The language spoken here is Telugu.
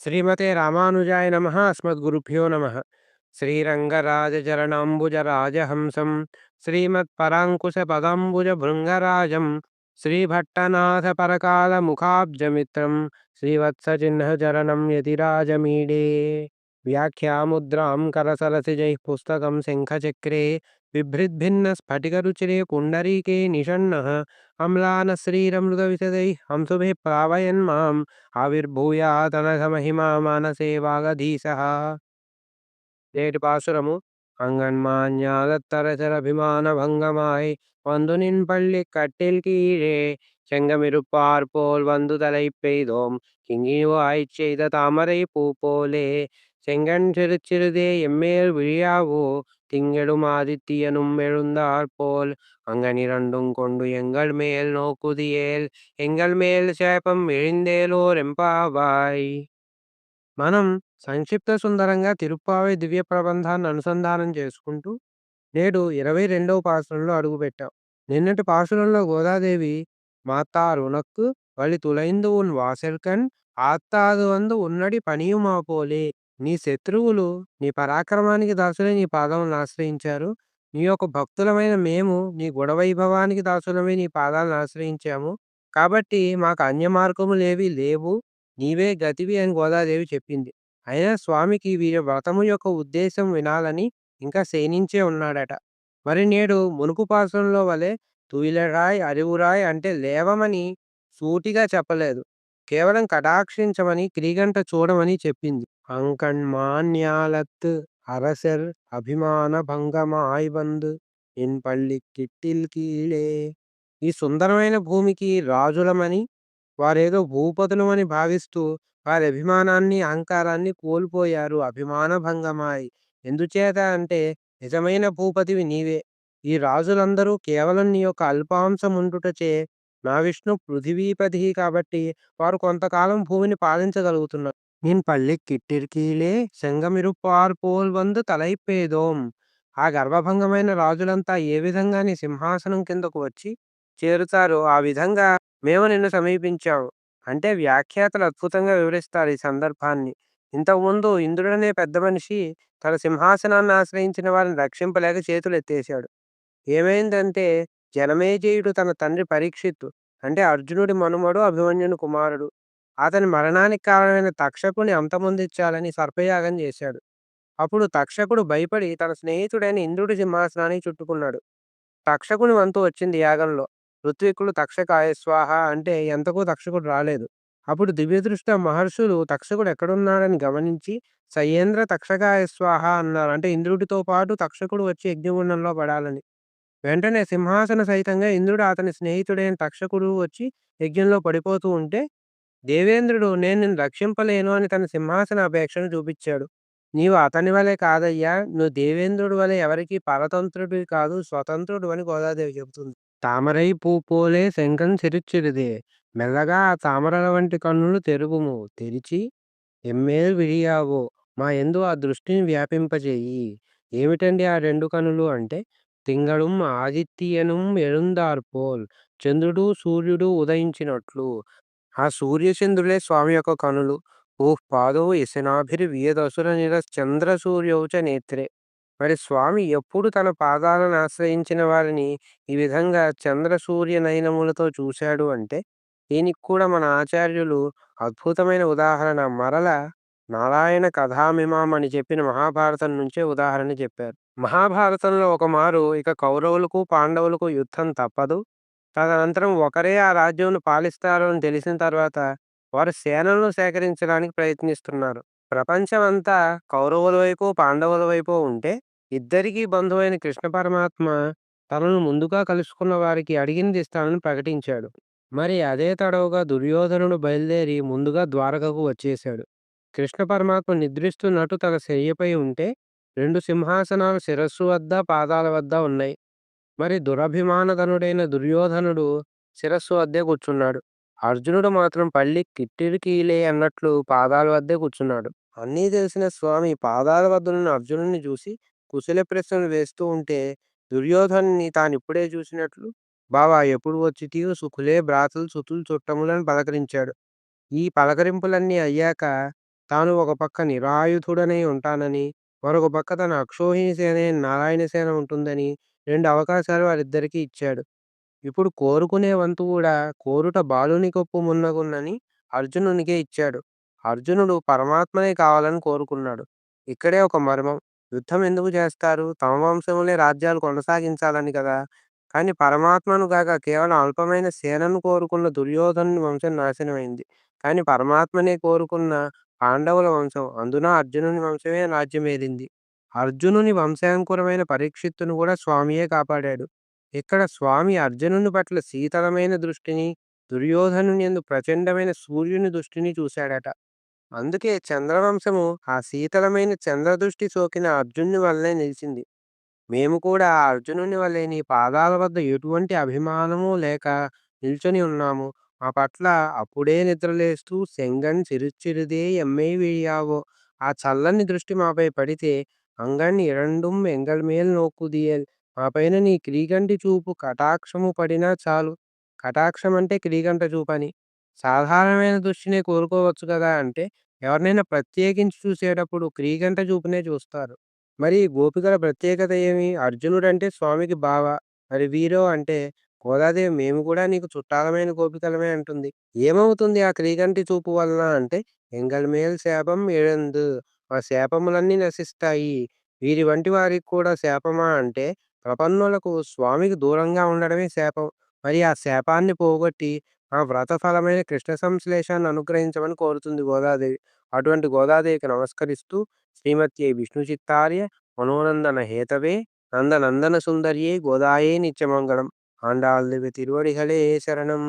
శ్రీమతే రామానుజాయ నమః. అస్మద్గురుభ్యో నమః. శ్రీరంగరాజచరణాంబుజరాజహంసం శ్రీమత్పరాంకుశపదాంబుజభృంగరాజం శ్రీభట్టనాథపరకాలముఖాబ్జమిత్రం శ్రీవత్సచిహ్నచరణం యతిరాజమీడే. వ్యాఖ్యాముద్రాం కరసరసిజైః పుస్తకం శంఖచక్రే బిభ్రద్భిన్నస్ఫటికరుచిరే పుండరీకే నిషण्णः అమ్లానశ్రీరమృతవిశదైః హంసుభిः ప్లావయన్మాం ఆవిర్భూయాతనఘమహిమా మానసే వాగధీశः. నేటి పాసురము అంగన్మాన్యాదత్తరచరభిమాన భంగమాయ్ వందునిన్ పள்ளி கட்டில் கீழே செங்கமிருப்பார் போல் வந்து தலை பெய்தோம் கிங்கினிவாய்ச் செய்த தாமரை பூ போலே செங்கண் சிறுதே எம்மேல் விழியாவோ திங்களும் ஆதித்தியனும் எழுந்தாற் போல் அங்கனிரண்டும் கொண்டு எங்கள் மேல் நோக்குதியேல் எங்கள் మేల్ శాపం విழிందేలోరెంపావాయ్. మనం సంక్షిప్త సుందరంగా తిరుప్పావై దివ్య ప్రబంధాన్ని అనుసంధానం చేసుకుంటూ నేడు 22వ పాసురంలో అడుగుపెట్టాం. నిన్నటి పాసురంలో గోదాదేవి మాతారు ఉనక్కు వలి తులైందు ఉన్ వాసెల్కన్ ఆత్తాదు వందు ఉన్నడి పనియుమాపోలే. నీ శత్రువులు నీ పరాక్రమానికి దాసులై నీ పాదములను ఆశ్రయించారు. నీ యొక్క భక్తులమైన మేము నీ గుణవైభవానికి దాసులమై నీ పాదాలను ఆశ్రయించాము. కాబట్టి మాకు అన్య మార్గములేవి లేవు, నీవే గతివి అని గోదాదేవి చెప్పింది. అయినా స్వామికి వీరి వ్రతము యొక్క ఉద్దేశం వినాలని ఇంకా శయనించే ఉన్నాడట. మరి నేడు మునుపు పాసురంలో వలె తుయిలరాయ్ అరివురాయ్ అంటే లేవమని సూటిగా చెప్పలేదు. కేవలం కటాక్షించమని క్రీగంట చూడమని చెప్పింది. అంకణ్మాన్యాలత్ అరసర్ అభిమాన భంగమాయ్ బంద్ ఇన్ పల్లి కిట్టిల్ కీళే. ఈ సుందరమైన భూమికి రాజులమని వారేదో భూపతులమని భావిస్తూ వారి అభిమానాన్ని అహంకారాన్ని కోల్పోయారు. అభిమాన భంగమాయ్ ఎందుచేత అంటే నిజమైన భూపతివి నీవే. ఈ రాజులందరూ కేవలం నీ యొక్క అల్పాంశం ఉండుటచే నా విష్ణు పృథివీపతి కాబట్టి వారు కొంతకాలం భూమిని పాలించగలుగుతున్నారు. నేను పల్లి కిట్టిర్కీలే సెంగమిరుపార్ పోల్ వందు తలైపేదోం. ఆ గర్వభంగమైన రాజులంతా ఏ విధంగా నీ సింహాసనం కిందకు వచ్చి చేరుతారో ఆ విధంగా మేము నిన్ను సమీపించాము అంటే వ్యాఖ్యాతలు అద్భుతంగా వివరిస్తారు ఈ సందర్భాన్ని. ఇంతకుముందు ఇంద్రుడనే పెద్ద మనిషి తన సింహాసనాన్ని ఆశ్రయించిన వారిని రక్షింపలేక చేతులు ఎత్తేశాడు. ఏమైందంటే జనమేజయుడు తన తండ్రి పరీక్షిత్తు అంటే అర్జునుడి మనుమడు అభిమన్యుని కుమారుడు అతని మరణానికి కారణమైన తక్షకుని అంతమొందించాలని సర్పయాగం చేశాడు. అప్పుడు తక్షకుడు భయపడి తన స్నేహితుడైన ఇంద్రుడి సింహాసనాన్ని చుట్టుకున్నాడు. తక్షకుని వంతు వచ్చింది యాగంలో. ఋత్విక్కులు తక్షకాయ స్వాహ అంటే ఎంతకు తక్షకుడు రాలేదు. అప్పుడు దివ్యదృష్ట మహర్షులు తక్షకుడు ఎక్కడున్నాడని గమనించి సయేంద్ర తక్షకాయ స్వాహ అన్నారు. అంటే ఇంద్రుడితో పాటు తక్షకుడు వచ్చి యజ్ఞగుండంలో పడాలని. వెంటనే సింహాసన సహితంగా ఇంద్రుడు అతని స్నేహితుడైన తక్షకుడు వచ్చి యజ్ఞంలో పడిపోతూ ఉంటే దేవేంద్రుడు నేను నిన్ను రక్షింపలేను అని తన సింహాసన అపేక్షను చూపించాడు. నీవు అతని వలె కాదయ్యా, నువ్వు దేవేంద్రుడి వలె ఎవరికి పరతంత్రుడివి కాదు, స్వతంత్రుడు అని గోదాదేవి చెబుతుంది. తామరై పూపోలే శంఖం సిరిచిరిదే మెల్లగా ఆ తామరల వంటి కన్నులు తెరువుము తెరిచి ఎమ్మేల్ విడియావో మా యందు ఆ దృష్టిని వ్యాపింపజేయి. ఏమిటండి ఆ రెండు కనులు అంటే తింగళం ఆదిత్యనం ఎഴുந்தாర్పోల్ చంద్రుడు సూర్యుడు ఉదయించినట్లు. ఆ సూర్యచంద్రులే స్వామి యొక్క కనులు. ఓహ్ పాదో యశనాభిర్ వియదసుర చంద్ర సూర్యౌచ నేత్రే. మరి స్వామి ఎప్పుడు తన పాదాలను ఆశ్రయించిన వారిని ఈ విధంగా చంద్ర సూర్య నయనములతో చూశాడు అంటే దీనికి కూడా మన ఆచార్యులు అద్భుతమైన ఉదాహరణ మరల నారాయణ కథామిమాం అని చెప్పిన మహాభారతం నుంచే ఉదాహరణ చెప్పారు. మహాభారతంలో ఒక మారు ఇక కౌరవులకు పాండవులకు యుద్ధం తప్పదు. తదనంతరం ఒకరే ఆ రాజ్యంను పాలిస్తారు అని తెలిసిన తర్వాత వారు సేనలను సేకరించడానికి ప్రయత్నిస్తున్నారు. ప్రపంచమంతా కౌరవుల వైపు పాండవుల వైపు ఉంటే ఇద్దరికీ బంధువైన కృష్ణ పరమాత్మ తనను ముందుగా కలుసుకున్న వారికి అడిగింది ఇస్తానని ప్రకటించాడు. మరి అదే తడవుగా దుర్యోధనుడు బయలుదేరి ముందుగా ద్వారకకు వచ్చేశాడు. కృష్ణ పరమాత్మ నిద్రిస్తున్నట్టు తన శయ్యపై ఉంటే రెండు సింహాసనాలు శిరస్సు వద్ద పాదాల వద్ద ఉన్నాయి. మరి దురభిమానధనుడైన దుర్యోధనుడు శిరస్సు వద్దే కూర్చున్నాడు. అర్జునుడు మాత్రం పళ్ళి కిట్టిరికీలే అన్నట్లు పాదాల వద్దే కూర్చున్నాడు. అన్నీ తెలిసిన స్వామి పాదాల వద్దనున్న అర్జునుడిని చూసి కుశల ప్రశ్నలు వేస్తూ ఉంటే దుర్యోధనుని తానిప్పుడే చూసినట్లు బావా ఎప్పుడు వచ్చితియు సుఖులే భ్రాతలు సుతులు చుట్టములను పలకరించాడు. ఈ పలకరింపులన్నీ అయ్యాక తాను ఒక పక్క నిరాయుధుడనై ఉంటానని, మరొక పక్క తన అక్షోహిణి సేన అయిన నారాయణ సేన ఉంటుందని 2 అవకాశాలు వారిద్దరికీ ఇచ్చాడు. ఇప్పుడు కోరుకునే వంతు గూడా కోరుట బాలుని కొప్పు మున్నగున్నని అర్జునునికే ఇచ్చాడు. అర్జునుడు పరమాత్మనే కావాలని కోరుకున్నాడు. ఇక్కడే ఒక మర్మం. యుద్ధం ఎందుకు చేస్తారు? తమ వంశంలోనే రాజ్యాలు కొనసాగించాలని కదా! కానీ పరమాత్మను గాక కేవలం అల్పమైన సేనను కోరుకున్న దుర్యోధనుని వంశం నాశనమైంది. కానీ పరమాత్మనే కోరుకున్న పాండవుల వంశం, అందున అర్జునుని వంశమే రాజ్యమేలింది. అర్జునుని వంశాంకురమైన పరీక్షిత్తును గూడా స్వామియే కాపాడాడు. ఇక్కడ స్వామి అర్జునుని పట్ల శీతలమైన దృష్టిని, దుర్యోధనుని యందు ప్రచండమైన సూర్యుని దృష్టిని చూశాడట. అందుకే చంద్రవంశము ఆ శీతలమైన చంద్రదృష్టి సోకిన అర్జునుని వల్లే నిలిచింది. మేము కూడా ఆ అర్జునుని వలె నీ పాదాల వద్ద ఎటువంటి అభిమానము లేక నిల్చొని ఉన్నాము. మా పట్ల అప్పుడే నిద్రలేస్తూ సెంగన్ సిరిచిరిదే ఎమ్మై వీయావో ఆ చల్లని దృష్టి మాపై పడితే అంగన్ ఇరండుం ఎంగల్ మేల్ నోక్కుదియల్ మాపైన నీ క్రీగంటి చూపు కటాక్షము పడినా చాలు. కటాక్షం అంటే క్రీగంట చూపని. సాధారణమైన దృష్టినే కోరుకోవచ్చు కదా అంటే ఎవరినైనా ప్రత్యేకించి చూసేటప్పుడు క్రీగంట చూపునే చూస్తారు. మరి గోపికల ప్రత్యేకత ఏమి? అర్జునుడంటే స్వామికి బావ. మరి వీరో అంటే గోదాదేవి మేము కూడా నీకు చుట్టాలమైన గోపికలమే అంటుంది. ఏమవుతుంది ఆ క్రీగంటి చూపు వలన అంటే ఎంగల్ మేల్ శాపం ఇழந்து మా శాపములన్నీ నశిస్తాయి. వీరి వంటి వారికి కూడా శాపమా అంటే ప్రపన్నులకు స్వామికి దూరంగా ఉండడమే శాపం. మరి ఆ శాపాన్ని పోగొట్టి ఆ వ్రత ఫలమైన కృష్ణ సంశ్లేషాన్ని అనుగ్రహించమని కోరుతుంది గోదాదేవి. అటువంటి గోదాదేవికి నమస్కరిస్తూ శ్రీమత్యై విష్ణు చిత్తార్య మనోనందన హేతవే నందనందన సుందర్యే గోదాయే నిత్యమంగళం. ఆండాళ్ దివ్య తిరువడిகளே శరణం.